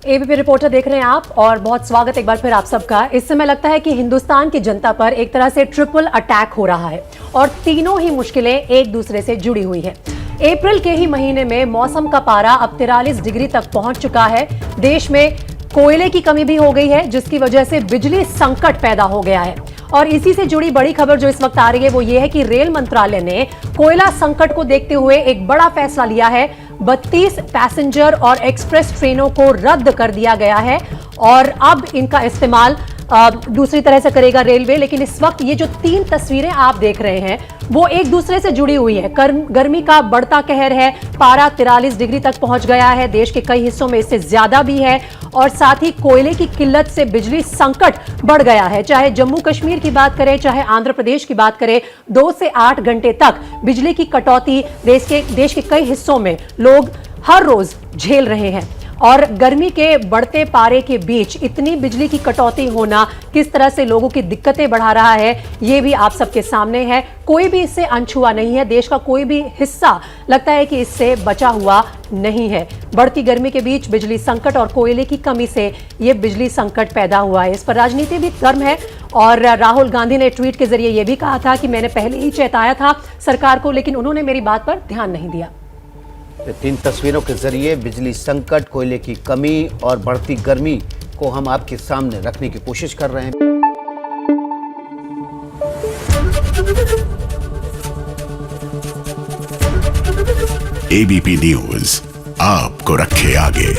ABP reporter देख रहे हैं आप और बहुत स्वागत एक बार फिर आप सबका। इस समय लगता है कि हिंदुस्तान की जनता पर एक तरह से ट्रिपल अटैक हो रहा है और तीनों ही मुश्किलें एक दूसरे से जुड़ी हुई हैं। अप्रैल के ही महीने में मौसम का पारा अब 43 डिग्री तक पहुंच चुका है। देश में कोयले की कमी भी हो गई है, जिसकी वजह से बिजली संकट पैदा हो गया है। और इसी से जुड़ी बड़ी खबर जो इस वक्त आ रही है वो ये है कि रेल मंत्रालय ने कोयला संकट को देखते हुए एक बड़ा फैसला लिया है। 32 पैसेंजर और एक्सप्रेस ट्रेनों को रद्द कर दिया गया है और अब इनका इस्तेमाल दूसरी तरह से करेगा रेलवे। लेकिन इस वक्त ये जो 3 तस्वीरें आप देख रहे हैं वो एक दूसरे से जुड़ी हुई है। गर्मी का बढ़ता कहर है, पारा 43 डिग्री तक पहुंच गया है, देश के कई हिस्सों में इससे ज्यादा भी है। और साथ ही कोयले की किल्लत से बिजली संकट बढ़ गया है। चाहे जम्मू कश्मीर की बात करें, चाहे आंध्र प्रदेश की बात करें, 2 से 8 घंटे तक बिजली की कटौती देश के कई हिस्सों में लोग हर रोज झेल रहे हैं। और गर्मी के बढ़ते पारे के बीच इतनी बिजली की कटौती होना किस तरह से लोगों की दिक्कतें बढ़ा रहा है, ये भी आप सबके सामने है। कोई भी इससे अनछुआ नहीं है, देश का कोई भी हिस्सा लगता है कि इससे बचा हुआ नहीं है। बढ़ती गर्मी के बीच बिजली संकट और कोयले की कमी से ये बिजली संकट पैदा हुआ है। इस पर राजनीति भी गर्म है और राहुल गांधी ने ट्वीट के जरिए यह भी कहा था कि मैंने पहले ही चेताया था सरकार को, लेकिन उन्होंने मेरी बात पर ध्यान नहीं दिया। 3 तस्वीरों के जरिए बिजली संकट, कोयले की कमी और बढ़ती गर्मी को हम आपके सामने रखने की कोशिश कर रहे हैं। एबीपी न्यूज आपको रखे आगे।